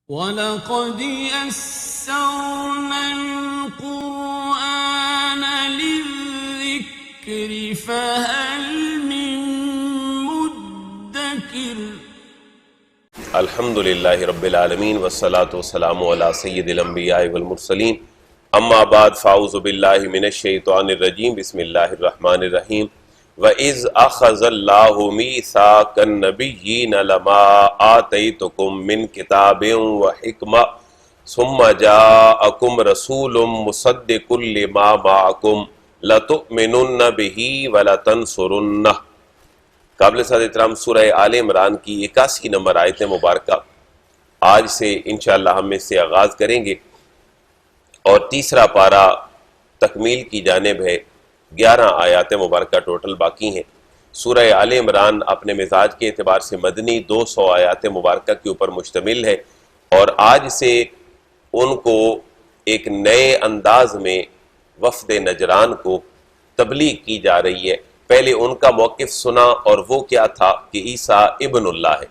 وَلَقَدْ يَسَّرْنَا الْقُرْآنَ لِلذِّكْرِ فَهَلْ مِن مُّدَّكِرٍ۔ الحمد للہ رب العالمین والصلاة والسلام علی سید الانبیاء والمرسلین، اما بعد فاعوذ باللہ من الشیطان الرجیم، بسم اللہ الرحمن الرحیم۔ وَإِذْ أَخَذَ اللَّهُ مِيثَاقَ النَّبِيِّينَ لَمَا آتَيْتُكُم مِّن كِتَابٍ وَحِكْمَةٍ ثُمَّ جَاءَكُمْ رَسُولٌ مُصَدِّقٌ لِّمَا مَعَكُمْ لَتُؤْمِنُنَّ بِهِ وَلَتَنصُرُنَّهُ۔ قابل صد احترام سورہ آل عمران کی 81 نمبر آیت مبارکہ آج سے انشاءاللہ ہم اس سے آغاز کریں گے، اور تیسرا پارہ تکمیل کی جانب ہے۔ 11 آیات مبارکہ ٹوٹل باقی ہیں۔ سورہ آل عمران اپنے مزاج کے اعتبار سے مدنی 200 آیات مبارکہ کے اوپر مشتمل ہے، اور آج سے ان کو ایک نئے انداز میں وفد نجران کو تبلیغ کی جا رہی ہے۔ پہلے ان کا موقف سنا، اور وہ کیا تھا کہ عیسیٰ ابن اللہ ہے،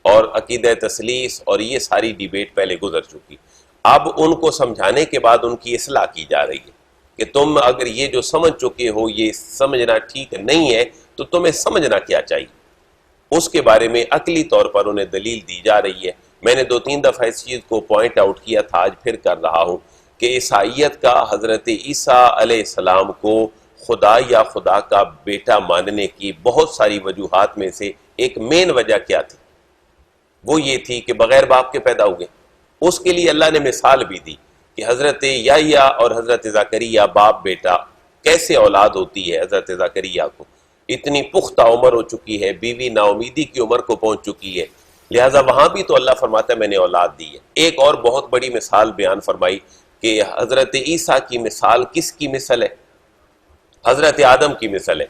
اور عقیدہ تثلیث اور یہ ساری ڈیبیٹ پہلے گزر چکی۔ اب ان کو سمجھانے کے بعد ان کی اصلاح کی جا رہی ہے کہ تم اگر یہ جو سمجھ چکے ہو یہ سمجھنا ٹھیک نہیں ہے، تو تمہیں سمجھنا کیا چاہیے، اس کے بارے میں عقلی طور پر انہیں دلیل دی جا رہی ہے۔ میں نے 2-3 دفعہ اس چیز کو پوائنٹ آؤٹ کیا تھا، آج پھر کر رہا ہوں کہ عیسائیت کا حضرت عیسیٰ علیہ السلام کو خدا یا خدا کا بیٹا ماننے کی بہت ساری وجوہات میں سے ایک مین وجہ کیا تھی؟ وہ یہ تھی کہ بغیر باپ کے پیدا ہوئے۔ اس کے لیے اللہ نے مثال بھی دی کہ حضرت یحییٰ اور حضرت زکریا باپ بیٹا کیسے اولاد ہوتی ہے۔ حضرت زکریا کو اتنی پختہ عمر ہو چکی ہے، بیوی نا امیدی کی عمر کو پہنچ چکی ہے، لہٰذا وہاں بھی تو اللہ فرماتا ہے میں نے اولاد دی ہے۔ ایک اور بہت بڑی مثال بیان فرمائی کہ حضرت عیسیٰ کی مثال کس کی مثل ہے؟ حضرت آدم کی مثل ہے،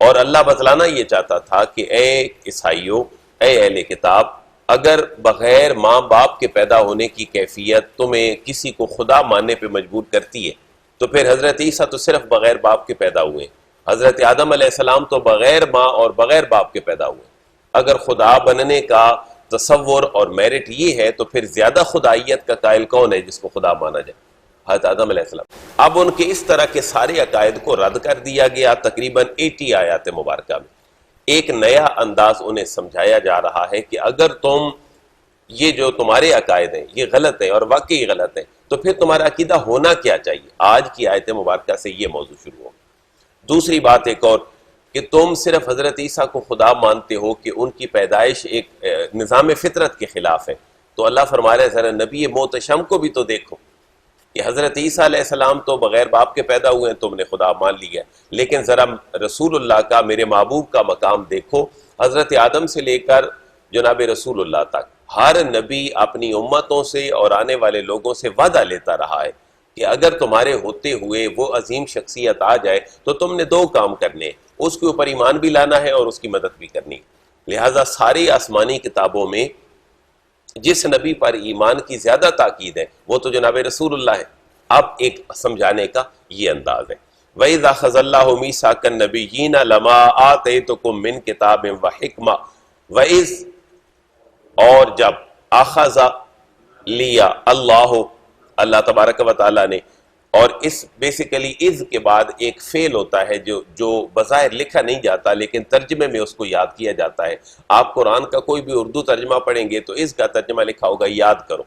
اور اللہ بتلانا یہ چاہتا تھا کہ اے عیسائیوں، اے اہل کتاب، اگر بغیر ماں باپ کے پیدا ہونے کی کیفیت تمہیں کسی کو خدا ماننے پہ مجبور کرتی ہے، تو پھر حضرت عیسیٰ تو صرف بغیر باپ کے پیدا ہوئے، حضرت آدم علیہ السلام تو بغیر ماں اور بغیر باپ کے پیدا ہوئے۔ اگر خدا بننے کا تصور اور میرٹ یہ ہے، تو پھر زیادہ خدائیت کا قائل کون ہے جس کو خدا مانا جائے؟ حضرت آدم علیہ السلام۔ اب ان کے اس طرح کے سارے عقائد کو رد کر دیا گیا تقریباً 80 آیات مبارکہ میں۔ ایک نیا انداز انہیں سمجھایا جا رہا ہے کہ اگر تم یہ جو تمہارے عقائد ہیں یہ غلط ہیں، اور واقعی غلط ہیں، تو پھر تمہارا عقیدہ ہونا کیا چاہیے۔ آج کی آیت مبارکہ سے یہ موضوع شروع ہو۔ دوسری بات ایک اور کہ تم صرف حضرت عیسیٰ کو خدا مانتے ہو کہ ان کی پیدائش ایک نظام فطرت کے خلاف ہے، تو اللہ فرما رہے ہیں ذرا نبی محتشم کو بھی تو دیکھو کہ حضرت عیسیٰ علیہ السلام تو بغیر باپ کے پیدا ہوئے ہیں، تم نے خدا مان لیا، لیکن ذرا رسول اللہ کا، میرے محبوب کا مقام دیکھو۔ حضرت آدم سے لے کر جناب رسول اللہ تک ہر نبی اپنی امتوں سے اور آنے والے لوگوں سے وعدہ لیتا رہا ہے کہ اگر تمہارے ہوتے ہوئے وہ عظیم شخصیت آ جائے تو تم نے 2 کام کرنے ہیں، اس کے اوپر ایمان بھی لانا ہے اور اس کی مدد بھی کرنی ہے۔ لہٰذا ساری آسمانی کتابوں میں جس نبی پر ایمان کی زیادہ تاکید ہے وہ تو جناب رسول اللہ ہے۔ اب ایک سمجھانے کا یہ انداز ہے، وَإِذْ أَخَذَ اللَّهُ مِيثَاقَ النَّبِيِّينَ لَمَا آتَيْتُكُم مِّن كِتَابٍ وَحِكْمَةٍ۔ وَإِذْ، اور جب، اخذ لیا اللہ تبارک و تعالیٰ نے، اور اس بیسیکلی از کے بعد ایک فعل ہوتا ہے جو بظاہر لکھا نہیں جاتا لیکن ترجمے میں اس کو یاد کیا جاتا ہے۔ آپ قرآن کا کوئی بھی اردو ترجمہ پڑھیں گے تو اس کا ترجمہ لکھا ہوگا یاد کرو،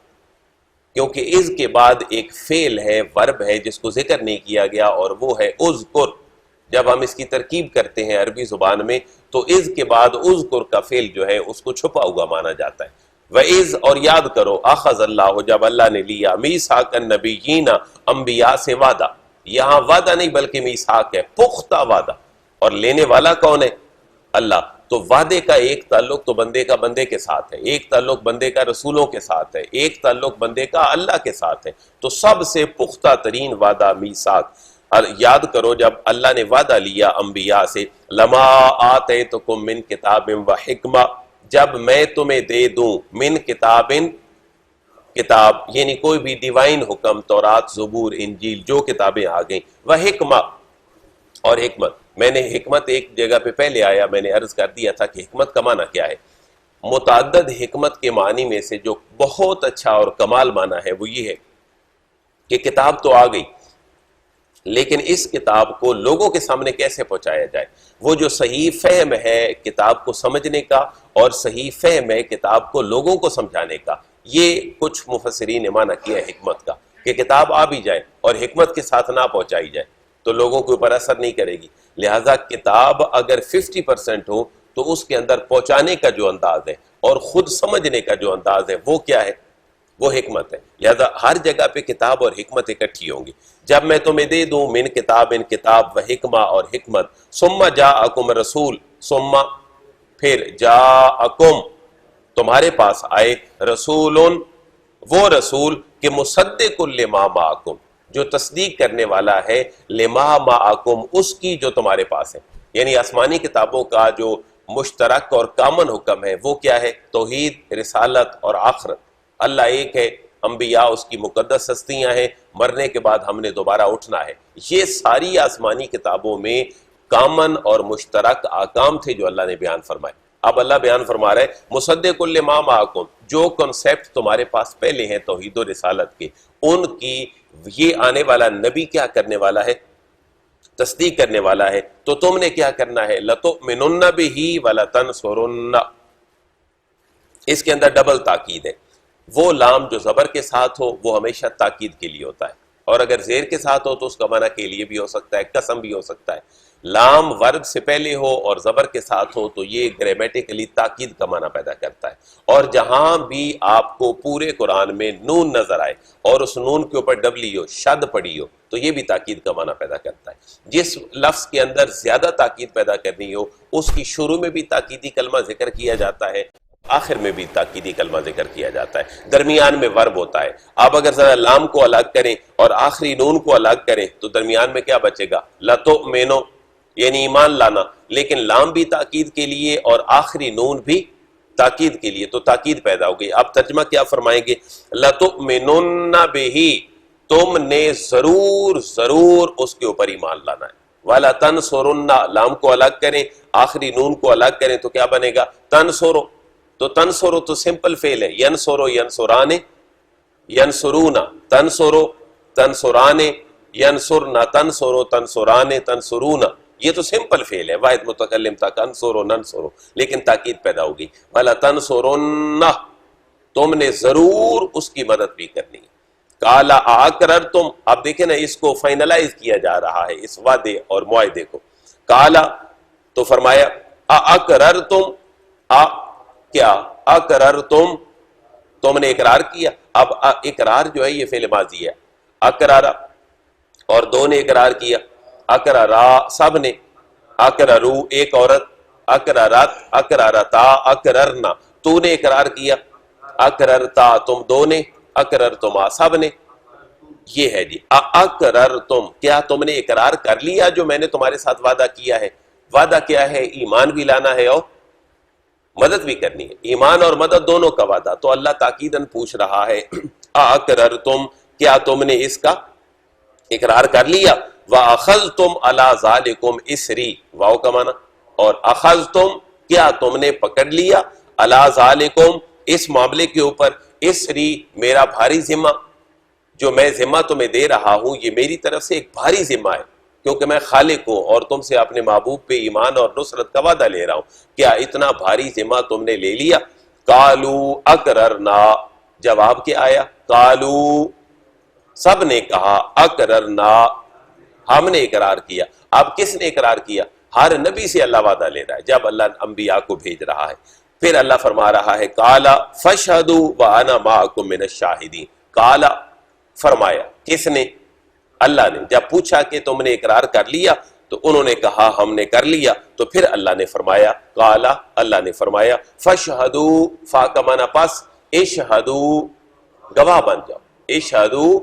کیونکہ اس کے بعد ایک فعل ہے، ورب ہے جس کو ذکر نہیں کیا گیا، اور وہ ہے اذکر۔ جب ہم اس کی ترکیب کرتے ہیں عربی زبان میں تو از کے بعد اذکر کا فعل جو ہے اس کو چھپا ہوا مانا جاتا ہے۔ وَإِذْ، اور یاد کرو، اخذ اللہ، جب اللہ نے لیا، میثاق النبیین، انبیاء سے وعدہ۔ یہاں وعدہ نہیں بلکہ میثاق ہے، پختہ وعدہ، اور لینے والا کون ہے؟ اللہ۔ تو وعدے کا ایک تعلق تو بندے کا بندے کے ساتھ ہے، ایک تعلق بندے کا رسولوں کے ساتھ ہے، ایک تعلق بندے کا اللہ کے ساتھ ہے، تو سب سے پختہ ترین وعدہ میثاق۔ یاد کرو جب اللہ نے وعدہ لیا انبیاء سے، لما آتیتکم من کتاب و حکمہ، جب میں تمہیں دے دوں، من کتابن، کتاب یعنی کوئی بھی ڈیوائن حکم، تورات، زبور، انجیل، جو کتابیں آ گئیں، وہ حکمہ، اور حکمت۔ میں نے حکمت ایک جگہ پہ پہلے آیا، میں نے عرض کر دیا تھا کہ حکمت کا معنی کیا ہے۔ متعدد حکمت کے معنی میں سے جو بہت اچھا اور کمال معنی ہے وہ یہ ہے کہ کتاب تو آ گئی، لیکن اس کتاب کو لوگوں کے سامنے کیسے پہنچایا جائے۔ وہ جو صحیح فہم ہے کتاب کو سمجھنے کا اور صحیح فہم ہے کتاب کو لوگوں کو سمجھانے کا، یہ کچھ مفسرین نے معنی کیا ہے حکمت کا، کہ کتاب آ بھی جائے اور حکمت کے ساتھ نہ پہنچائی جائے تو لوگوں کے اوپر اثر نہیں کرے گی۔ لہٰذا کتاب اگر 50% ہو تو اس کے اندر پہنچانے کا جو انداز ہے اور خود سمجھنے کا جو انداز ہے وہ کیا ہے؟ وہ حکمت ہے۔ لہذا ہر جگہ پہ کتاب اور حکمت اکٹھی ہوں گی۔ جب میں تمہیں دے دوں من کتاب ان کتاب و حکمہ اور حکمت، ثم جاءکم رسول، ثم پھر جاءکم تمہارے پاس آئے، رسول وہ رسول کہ مصدق لما معکم جو تصدیق کرنے والا ہے لما معکم اس کی جو تمہارے پاس ہے۔ یعنی آسمانی کتابوں کا جو مشترک اور کامن حکم ہے وہ کیا ہے؟ توحید، رسالت اور آخرت۔ اللہ ایک ہے، انبیاء اس کی مقدس ہستیاں ہیں، مرنے کے بعد ہم نے دوبارہ اٹھنا ہے۔ یہ ساری آسمانی کتابوں میں کامن اور مشترک احکام تھے جو اللہ نے بیان فرمائے۔ اب اللہ بیان فرما رہا ہے مصدق لما معکم، جو کنسیپٹ تمہارے پاس پہلے ہیں توحید و رسالت کے، ان کی یہ آنے والا نبی کیا کرنے والا ہے؟ تصدیق کرنے والا ہے۔ تو تم نے کیا کرنا ہے؟ لَتُؤْمِنُنَّ بِهِ وَلَتَنْصُرُنَّ، اس کے اندر ڈبل تاکید ہے۔ وہ لام جو زبر کے ساتھ ہو وہ ہمیشہ تاکید کے لیے ہوتا ہے، اور اگر زیر کے ساتھ ہو تو اس کا معنی کے لیے بھی ہو سکتا ہے، قسم بھی ہو سکتا ہے۔ لام ورب سے پہلے ہو اور زبر کے ساتھ ہو تو یہ گرامیٹیکلی تاکید کا معنی پیدا کرتا ہے۔ اور جہاں بھی آپ کو پورے قرآن میں نون نظر آئے اور اس نون کے اوپر ڈبلی ہو، شد پڑی ہو، تو یہ بھی تاکید کا معنی پیدا کرتا ہے۔ جس لفظ کے اندر زیادہ تاکید پیدا کرنی ہو اس کی شروع میں بھی تاکیدی کلمہ ذکر کیا جاتا ہے، آخر میں بھی تاکیدی کلمہ ذکر کیا جاتا ہے، درمیان میں ورب ہوتا ہے۔ آپ اگر ذرا لام کو الگ کریں اور آخری نون کو الگ کریں تو درمیان میں کیا بچے گا؟ لَتُؤْمِنُ، یعنی ایمان لانا، لیکن لام بھی تاکید کے لیے اور آخری نون بھی تاکید کے لیے، تو تاکید پیدا ہو گئی۔ آپ ترجمہ کیا فرمائیں گے؟ لَتُؤْمِنُنَّ بِهِ، تم نے ضرور اس کے اوپر ایمان لانا ہے۔ وَلَتَنْصُرُنَّ، لام کو الگ کریں، آخری نون کو الگ کریں تو کیا بنے گا؟ تنصرو، تو تنصرو تو سمپل فعل ہے، ینصرو ینصرانے، ینصرون، تنصرو تنصرانے، ینصرنا تنصرو تنصرانے تنصرون، یہ تو سمپل فعل ہے، واحد متکلم تھا، انصرو ننصرو، لیکن تاکید پیدا ہوگی۔ وَلَتَنْصُرُنَّ، تم نے ضرور اس کی مدد بھی کرنی ہے۔ قَالَ أَأَقْرَرْتُمْ، اب دیکھیں نا اس کو فائنلائز کیا جا رہا ہے، اس وعدے اور معاہدے کو۔ قَالَ، تو فرمایا، أَأَقْرَرْتُمْ، کیا اقررتم، تم نے اقرار کیا۔ اب اقرار جو ہے یہ فعل ماضی ہے، اقرارا، اور دو نے اقرار کیا، اقرارا سب نے، اقررو ایک عورت، اقرارت اقرارتا اقررنا، تو نے اقرار کیا، اقررتا تم دو نے، اقررتما سب نے۔ یہ ہے جی اقررتم، کیا تم نے اقرار کر لیا جو میں نے تمہارے ساتھ وعدہ کیا ہے؟ وعدہ کیا ہے؟ ایمان بھی لانا ہے اور مدد بھی کرنی ہے، ایمان اور مدد دونوں کا وعدہ۔ تو اللہ تاکیداً پوچھ رہا ہے اقررتم، کیا تم نے اس کا اقرار کر لیا؟ وَأَخَذْتُمْ عَلَى ذَلِكُمْ إِسْرِي، واو کا معنی، اور اخذتم، کیا تم نے پکڑ لیا، عَلَى ذَلِكُمْ، اس معاملے کے اوپر، اسری میرا بھاری ذمہ، جو میں ذمہ تمہیں دے رہا ہوں یہ میری طرف سے ایک بھاری ذمہ ہے، کیونکہ میں خالق ہوں اور تم سے اپنے محبوب پہ ایمان اور نصرت کا وعدہ لے رہا ہوں، کیا اتنا بھاری ذمہ تم نے لے لیا؟ قالوا اقررنا، جواب کیا آیا؟ قالوا، سب نے کہا، اقررنا، ہم نے اقرار کیا۔ اب کس نے اقرار کیا؟ ہر نبی سے اللہ وعدہ لے رہا ہے جب اللہ انبیاء کو بھیج رہا ہے۔ پھر اللہ فرما رہا ہے قال فاشهدوا وانا معكم من الشاہدین، قال فرمایا، کس نے؟ اللہ نے۔ جب پوچھا کہ تم نے اقرار کر لیا تو انہوں نے کہا ہم نے کر لیا، تو پھر اللہ نے فرمایا، قال، اللہ نے فرمایا، فاشهدوا، فا کا معنی پس، اشهدوا، گواہ بن جاؤ، اشهدوا،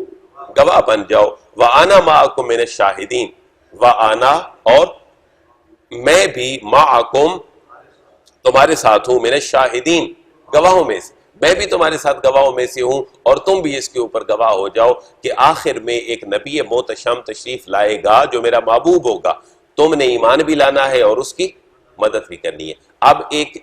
گواہ بن جاؤ، وانا معكم من الشاہدین، وانا، اور میں بھی، معکم، تمہارے ساتھ ہوں، من الشاہدین، گواہوں میں سے، میں بھی تمہارے ساتھ گواہوں میں سے ہوں، اور تم بھی اس کے اوپر گواہ ہو جاؤ کہ آخر میں ایک نبی محتشم تشریف لائے گا جو میرا محبوب ہوگا، تم نے ایمان بھی لانا ہے اور اس کی مدد بھی کرنی ہے۔ اب ایک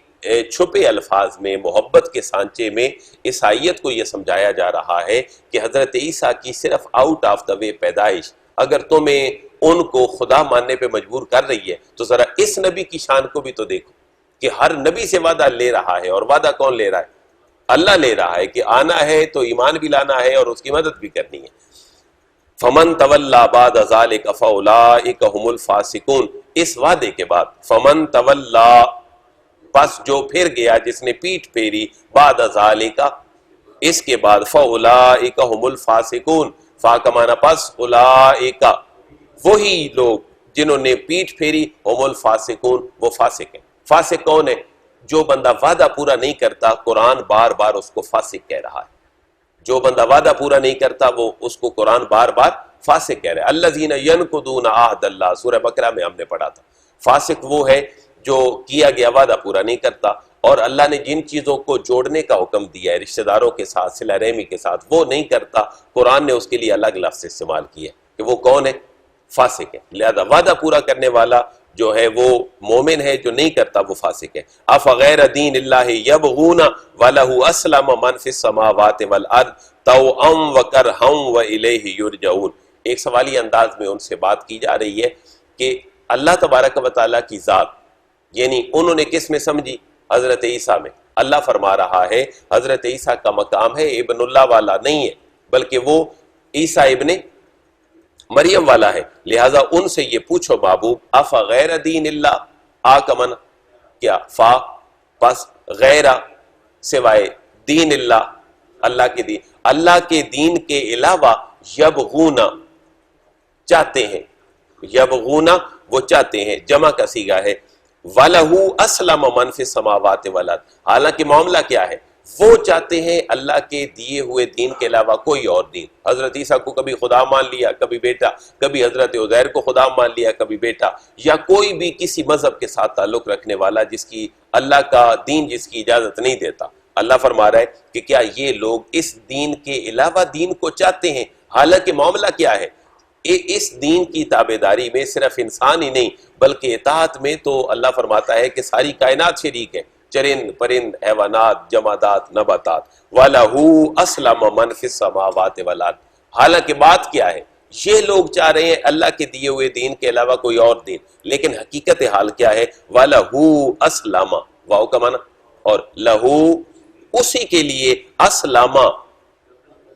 چھپے الفاظ میں، محبت کے سانچے میں اس آیت کو یہ سمجھایا جا رہا ہے کہ حضرت عیسیٰ کی صرف آؤٹ آف دا وے پیدائش اگر تمہیں ان کو خدا ماننے پہ مجبور کر رہی ہے تو ذرا اس نبی کی شان کو بھی تو دیکھو کہ ہر نبی سے وعدہ لے رہا ہے، اور وعدہ کون لے رہا ہے؟ اللہ لے رہا ہے کہ آنا ہے تو ایمان بھی لانا ہے اور اس کی مدد بھی کرنی ہے۔ فمن تولا بعد ذلک فاولئک هم الفاسقون، اس وعدے کے بعد فمن تولا، پس جو پھر گیا، جس نے پیٹھ پھیری، بعد ذالک، اس کے بعد، فاولئک هم الفاسقون، فا کا معنی پس، اولئک وہی لوگ جنہوں نے پیٹھ پھیری، هم الفاسقون وہ فاسق ہیں۔ فاسق کون ہے؟ جو بندہ وعدہ پورا نہیں کرتا، قرآن بار بار اس کو فاسق کہہ رہا ہے۔ جو بندہ وعدہ پورا نہیں کرتا وہ اس کو قرآن بار بار فاسق کہہ رہا ہے۔ الذین ینقضون عہد اللہ، سورہ بقرہ میں ہم نے پڑھا تھا۔ فاسق وہ ہے جو کیا گیا وعدہ پورا نہیں کرتا، اور اللہ نے جن چیزوں کو جوڑنے کا حکم دیا ہے رشتہ داروں کے ساتھ، صلہ رحمی کے ساتھ، وہ نہیں کرتا، قرآن نے اس کے لیے الگ لفظ استعمال کیا کہ وہ کون ہے؟ فاسق ہے۔ لہذا وعدہ پورا کرنے والا جو ہے وہ مومن ہے، جو نہیں کرتا وہ فاسق ہے۔ افغیر دین اللہ یبغون ولہ اسلم من فی السماوات والارض طوعا وکرہا والیہ یرجعون۔ ایک سوالی انداز میں ان سے بات کی جا رہی ہے کہ اللہ تبارک و تعالیٰ کی ذات، یعنی انہوں نے کس میں سمجھی؟ حضرت عیسیٰ میں۔ اللہ فرما رہا ہے حضرت عیسیٰ کا مقام ہے ابن اللہ والا نہیں ہے، بلکہ وہ عیسیٰ ابن مریم والا ہے۔ لہٰذا ان سے یہ پوچھو محبوب، افغیر دین اللہ، آ کا من کیا؟ فا، پس غیر سوائے، دین اللہ اللہ کے دین، اللہ کے دین کے علاوہ، یبغون چاہتے ہیں، یبغون وہ چاہتے ہیں، جمع کا صیغہ ہے، وَلَهُ أَسْلَمَ مَنْ فِي السَّمَاوَاتِ وَالْأَرْضِ، حالانکہ معاملہ کیا ہے؟ وہ چاہتے ہیں اللہ کے دیے ہوئے دین کے علاوہ کوئی اور دین۔ حضرت عیسیٰ کو کبھی خدا مان لیا، کبھی بیٹا، کبھی حضرت عزیر کو خدا مان لیا، کبھی بیٹا، یا کوئی بھی کسی مذہب کے ساتھ تعلق رکھنے والا جس کی اللہ کا دین جس کی اجازت نہیں دیتا۔ اللہ فرما رہا ہے کہ کیا یہ لوگ اس دین کے علاوہ دین کو چاہتے ہیں؟ حالانکہ معاملہ کیا ہے؟ اس دین کی تابعداری میں صرف انسان ہی نہیں بلکہ اطاعت میں تو اللہ فرماتا ہے کہ ساری کائنات شریک ہے، چرند پرند، حیوانات، جمادات، نباتات۔ وَلَهُ أَسْلَمَ مَنْ فِي السَّمَاوَاتِ وَالْأَرْضِ، حالانکہ بات کیا ہے؟ یہ لوگ چاہ رہے ہیں اللہ کے دیے ہوئے دین کے علاوہ کوئی اور دین، لیکن حقیقت حال کیا ہے؟ وَلَهُ أَسْلَمَ، واو کا معنی، اور لہو اسی کے لیے، اسلم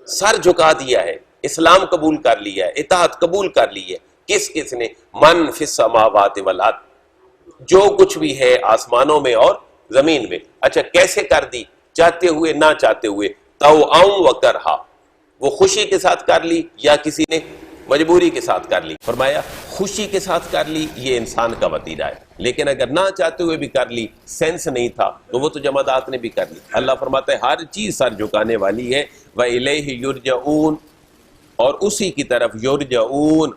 سر جھکا دیا ہے، اسلام قبول کر لیا ہے، اطاعت قبول کر لی ہے۔ کس نے؟ من فی السماوات والارض، جو کچھ بھی ہے آسمانوں میں اور زمین میں۔ اچھا کیسے کر دی؟ چاہتے ہوئے نہ چاہتے ہوئے، طوعا وکرہا، وہ خوشی کے ساتھ کر لی یا کسی نے مجبوری کے ساتھ کر لی؟ فرمایا خوشی کے ساتھ کر لی یہ انسان کا وتیرہ ہے، لیکن اگر نہ چاہتے ہوئے بھی کر لی، سینس نہیں تھا، تو وہ تو جمادات نے بھی کر لی۔ اللہ فرماتا ہے ہر چیز سر جھکانے والی ہے، وَإِلَيْهِ يُرْجَعُونَ، اور اسی کی طرف یرجعون،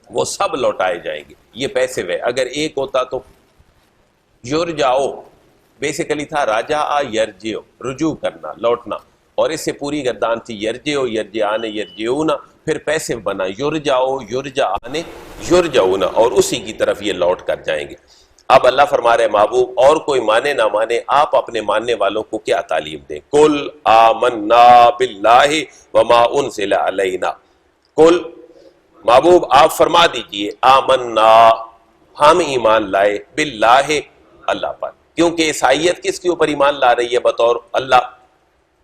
وہ سب لوٹائے جائیں گے۔ یہ پیسے وے، اگر ایک ہوتا تو یرجعو بیسیکلی تھا راجع یرجعو، رجوع کرنا، لوٹنا، اور اس سے پوری گردان تھی یرجعو، یرجعان، یرجعون، پھر پیسے بنا یرجعو، یرجعان، یرجعون، اور اسی کی طرف یہ لوٹ کر جائیں گے۔ اب اللہ فرما رہے محبوب اور کوئی مانے نہ مانے، آپ اپنے ماننے والوں کو کیا تعلیم دیں؟ قل آمنا باللہ وما انزل علینا، قل محبوب آپ فرما دیجئے، آمنا ہم ایمان لائے، باللہ اللہ پر، کیونکہ اس آیت کس کے اوپر ایمان لا رہی ہے بطور اللہ؟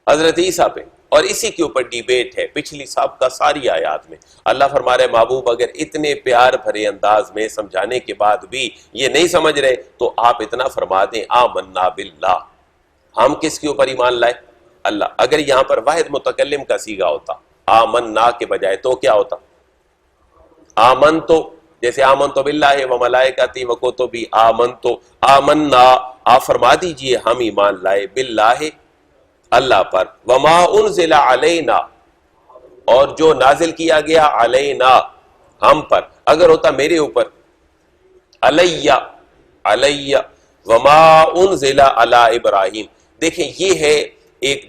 حضرت عیسیٰ پہ، اور اسی کے اوپر ڈیبیٹ ہے پچھلی سابقہ ساری آیات میں۔ اللہ فرما رہے محبوب اگر اتنے پیار بھرے انداز میں سمجھانے کے بعد بھی یہ نہیں سمجھ رہے تو آپ اتنا فرما دیں آمنا باللہ، ہم کس کے اوپر ایمان لائے؟ اللہ۔ اگر یہاں پر واحد متکلم کا صیغہ ہوتا آمنا کے بجائے تو کیا ہوتا؟ آمنتو، جیسے آمنتو باللہ و ملائکتی و کتبی، آمنتو، آمنا آپ فرما دیجئے ہم ایمان لائے، باللہ اللہ پر، وما انزل علینا اور جو نازل کیا گیا، علینا ہم پر، اگر ہوتا میرے اوپر، علیہ علیہ، وما انزل علی ابراہیم۔ دیکھیں یہ ہے ایک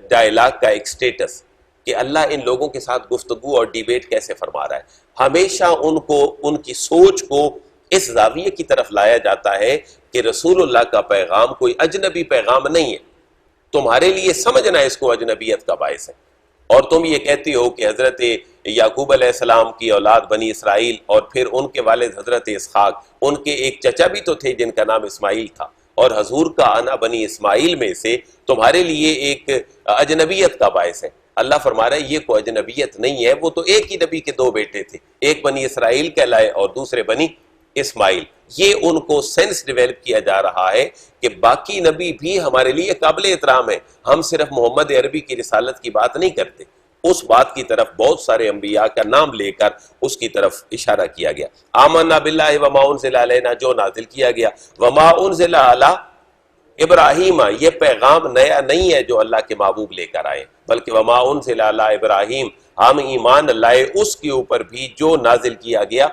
ڈائلاگ کا ایک سٹیٹس کہ اللہ ان لوگوں کے ساتھ گفتگو اور ڈیبیٹ کیسے فرما رہا ہے۔ ہمیشہ ان کو ان کی سوچ کو اس زاویے کی طرف لایا جاتا ہے کہ رسول اللہ کا پیغام کوئی اجنبی پیغام نہیں ہے، تمہارے لیے سمجھنا اس کو اجنبیت کا باعث ہے۔ اور تم یہ کہتے ہو کہ حضرت یعقوب علیہ السلام کی اولاد بنی اسرائیل اور پھر ان کے والد حضرت اسحاق، ان کے ایک چچا بھی تو تھے جن کا نام اسماعیل تھا، اور حضور کا آنا بنی اسماعیل میں سے تمہارے لیے ایک اجنبیت کا باعث ہے۔ اللہ فرما رہا ہے یہ کوئی اجنبیت نہیں ہے، وہ تو ایک ہی نبی کے دو بیٹے تھے، ایک بنی اسرائیل کہلائے اور دوسرے بنی اسماعیل۔ یہ ان کو سینس ڈیویلپ کیا جا رہا ہے کہ باقی نبی بھی ہمارے لیے قابل احترام ہے، ہم صرف محمد عربی کی رسالت کی بات نہیں کرتے۔ اس بات کی طرف بہت سارے انبیاء کا نام لے کر اس کی طرف اشارہ کیا گیا۔ آمنا باللہ وما انزل علینا، جو نازل کیا گیا، وما انزل علی ابراہیم، یہ پیغام نیا نہیں ہے جو اللہ کے محبوب لے کر آئے، بلکہ وما انزل علی ابراہیم، ہم ایمان لائے اس کے اوپر بھی جو نازل کیا گیا۔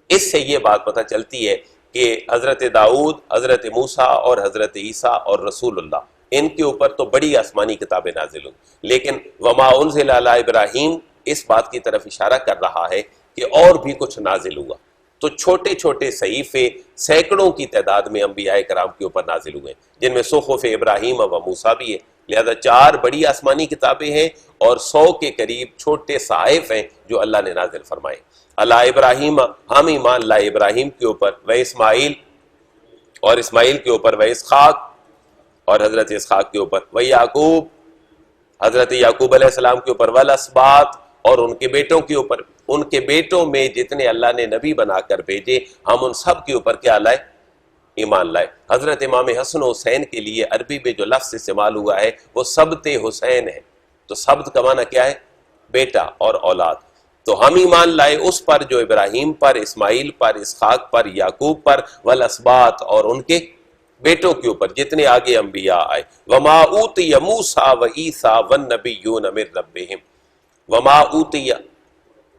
اس سے یہ بات پتہ چلتی ہے کہ حضرت داؤد، حضرت موسیٰ اور حضرت عیسیٰ اور رسول اللہ، ان کے اوپر تو بڑی آسمانی کتابیں نازل ہوئی، لیکن وما انزل علی ابراہیم اس بات کی طرف اشارہ کر رہا ہے کہ اور بھی کچھ نازل ہوا۔ تو چھوٹے چھوٹے صحیفے سینکڑوں کی تعداد میں انبیاء کرام کے اوپر نازل ہوئے، جن میں صحف ابراہیم و موسیٰ بھی ہے، لہذا 4 بڑی آسمانی کتابیں ہیں اور 100 کے قریب چھوٹے صحائف ہیں جو اللہ نے نازل فرمائے۔ اللہ ابراہیم، ہم ایمان لائے ابراہیم کے اوپر، و اسماعیل اور اسماعیل کے اوپر، و اسحاق اور حضرت اسحاق کے اوپر، و یعقوب حضرت یعقوب علیہ السلام کے اوپر، والاسباط اور ان کے بیٹوں کے اوپر، ان کے بیٹوں میں جتنے اللہ نے نبی بنا کر بھیجے ہم ان سب کے اوپر کیا لائے؟ ایمان لائے۔ حضرت امام حسن و حسین کے لیے عربی میں جو لفظ استعمال ہوا ہے وہ سبت حسین ہے، تو سبت کا معنی کیا ہے؟ بیٹا اور اولاد۔ تو ہم ایمان لائے اس پر جو ابراہیم پر، اسماعیل پر، اسحاق پر، یعقوب پر، والاسباط اور ان کے بیٹوں کے اوپر جتنے آگے انبیاء آئے۔ وما اوتی موسیٰ و عیسیٰ والنبیون من ربہم، وما اوتی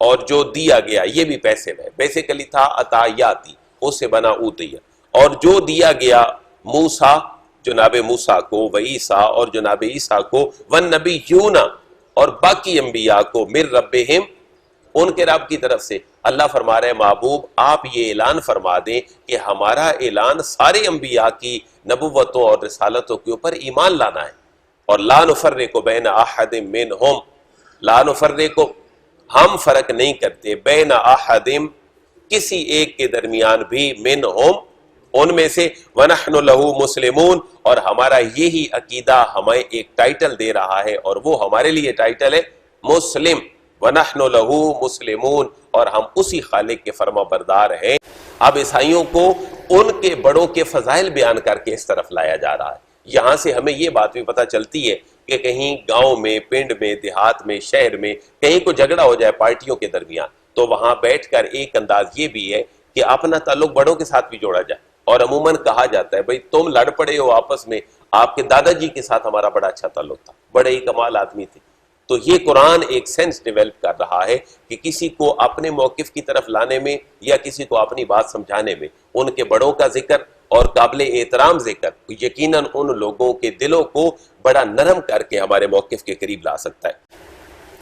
اور جو دیا گیا، یہ بھی پیسے میں بیسیکلی تھا عطایاتی، اس سے بنا اوتی، اور جو دیا گیا موسیٰ جناب موسیٰ کو، و عیسیٰ اور جناب عیسیٰ کو، والنبیون اور باقی انبیاء کو، من ربہم ان کے رب کی طرف سے۔ اللہ فرما رہے محبوب آپ یہ اعلان فرما دیں کہ ہمارا اعلان سارے انبیاء کی نبوتوں اور رسالتوں کے اوپر ایمان لانا ہے، اور لا نفرق بین احد منہم، لا نفرق ہم فرق نہیں کرتے، بین احد کسی ایک کے درمیان بھی، منہم ان میں سے، ونحن لہ مسلمون اور ہمارا یہی عقیدہ ہمیں ایک ٹائٹل دے رہا ہے، اور وہ ہمارے لیے ٹائٹل ہے مسلم، وَنَحْنُ لَهُ مُسْلِمُونَ اور ہم اسی خالق کے فرما بردار ہیں۔ اب عیسائیوں کو ان کے بڑوں کے فضائل بیان کر کے اس طرف لایا جا رہا ہے۔ یہاں سے ہمیں یہ بات بھی پتہ چلتی ہے کہ کہیں گاؤں میں، پنڈ میں، دیہات میں، شہر میں کہیں کو جھگڑا ہو جائے پارٹیوں کے درمیان، تو وہاں بیٹھ کر ایک انداز یہ بھی ہے کہ اپنا تعلق بڑوں کے ساتھ بھی جوڑا جائے، اور عموماً کہا جاتا ہے بھئی تم لڑ پڑے ہو آپس میں، آپ کے دادا جی کے ساتھ ہمارا بڑا اچھا تعلق تھا، بڑے ہی کمال آدمی تھے۔ تو یہ قرآن ایک سینس ڈیولپ کر رہا ہے کہ کسی کو اپنے موقف کی طرف لانے میں یا کسی کو اپنی بات سمجھانے میں ان کے بڑوں کا ذکر اور قابل احترام ذکر یقیناً ان لوگوں کے دلوں کو بڑا نرم کر کے ہمارے موقف کے قریب لا سکتا ہے۔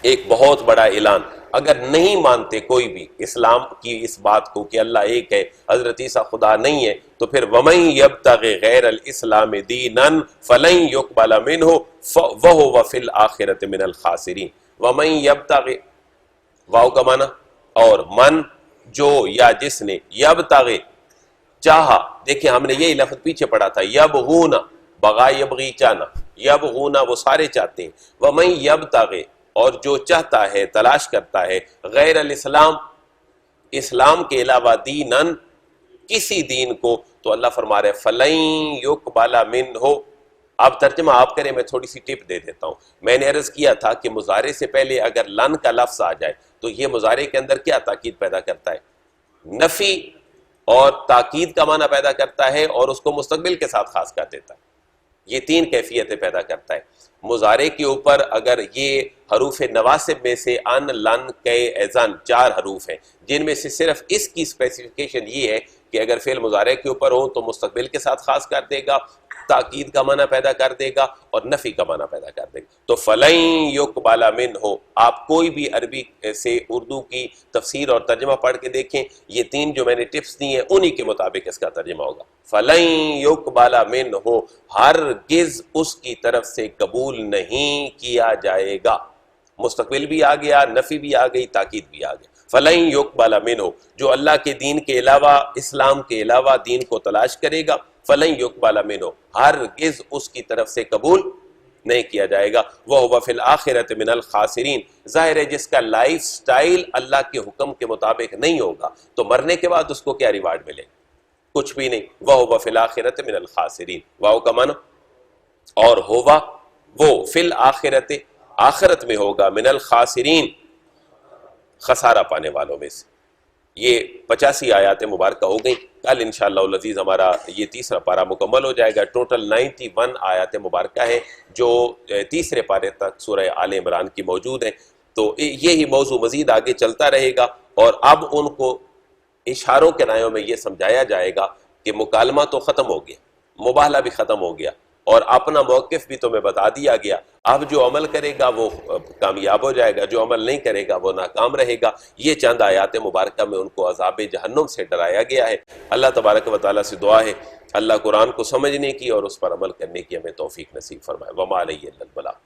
ایک بہت بڑا اعلان، اگر نہیں مانتے کوئی بھی اسلام کی اس بات کو کہ اللہ ایک ہے، حضرت عیسیٰ خدا نہیں ہے، تو پھر وَمَن يَبْتَغِ غَيْرَ الْإِسْلَامِ دِينًا فَلَن يُقْبَلَ مِنْهُ وَهُوَ فِي الْآخِرَةِ مِنَ الْخَاسِرِينَ۔ وَمَن يَبْتَغِ، واو کا معنی اور من، جو یا جس نے، یبتغ چاہا، دیکھیں ہم نے یہی لفظ پیچھے پڑھا تھا، یبغون، بغا یبغی چاہنا، یبغون وہ سارے چاہتے ہیں، وَمَن يَبْتَغِ اور جو چاہتا ہے، تلاش کرتا ہے، غیر الاسلام اسلام کے علاوہ، دینن کسی دین کو، تو اللہ فرما رہے فَلَن يُقْبَلَ مِنْهُ۔ آپ ترجمہ آپ کریں، میں تھوڑی سی ٹپ دے دیتا ہوں۔ میں نے عرض کیا تھا کہ مضارع سے پہلے اگر لن کا لفظ آ جائے تو یہ مضارع کے اندر کیا تاکید پیدا کرتا ہے؟ نفی اور تاکید کا معنی پیدا کرتا ہے، اور اس کو مستقبل کے ساتھ خاص کر دیتا ہے۔ یہ 3 کیفیتیں پیدا کرتا ہے۔ مضارع کے اوپر اگر یہ حروف نواسب میں سے ان، لن، کے، اذن 4 حروف ہیں، جن میں سے صرف اس کی اسپیسیفیکیشن یہ ہے کہ اگر فعل مضارع کے اوپر ہو تو مستقبل کے ساتھ خاص کر دے گا، تاکید کا معنی پیدا کر دے گا اور نفی کا معنی پیدا کر دے گا. تو فَلَن يُقْبَلَ مِنْهُ، آپ کوئی بھی عربی سے اردو کی تفسیر اور ترجمہ پڑھ کے دیکھیں، یہ تین جو میں نے ٹپس دی ہیں انہی کے مطابق اس کا ترجمہ ہوگا. فَلَن يُقْبَلَ مِنْهُ، ہرگز اس کی طرف سے قبول نہیں کیا جائے گا. مستقبل بھی آ گیا، نفی بھی آ گئی، تاکید بھی آ گئی. فَلَن يُقْبَلَ مِنْهُ، جو اللہ کے دین کے علاوہ، اسلام کے علاوہ دین کو تلاش کرے گا، فَلَن يُقْبَلَ مِنْهُ، ہرگز اس کی طرف سے قبول نہیں کیا جائے گا. وَهُوَ فِي الْآخِرَةِ مِنَ الْخَاسِرِينَ، ظاہر ہے جس کا لائف سٹائل اللہ کے حکم کے مطابق نہیں ہوگا تو مرنے کے بعد اس کو کیا ریوارڈ ملے؟ کچھ بھی نہیں. وَهُوَ فِي الْآخِرَةِ مِنَ الْخَاسِرِينَ، واو کا معنی اور ہوا وہ فی الآخرت، آخرت میں ہوگا، من الخاسرین، خسارہ پانے والوں میں سے. یہ 85 آیات مبارکہ ہو گئیں. کل انشاءاللہ العزیز ہمارا یہ تیسرا پارہ مکمل ہو جائے گا. ٹوٹل 91 آیات مبارکہ ہیں جو تیسرے پارے تک سورہ آل عمران کی موجود ہیں. تو یہی موضوع مزید آگے چلتا رہے گا، اور اب ان کو اشاروں کے نایوں میں یہ سمجھایا جائے گا کہ مکالمہ تو ختم ہو گیا، مباہلہ بھی ختم ہو گیا، اور اپنا موقف بھی تمہیں بتا دیا گیا. اب جو عمل کرے گا وہ کامیاب ہو جائے گا، جو عمل نہیں کرے گا وہ ناکام رہے گا. یہ چند آیات مبارکہ میں ان کو عذاب جہنم سے ڈرایا گیا ہے. اللہ تبارک و تعالیٰ سے دعا ہے اللہ قرآن کو سمجھنے کی اور اس پر عمل کرنے کی ہمیں توفیق نصیب فرمائے. وما علیہ الا البلاغ.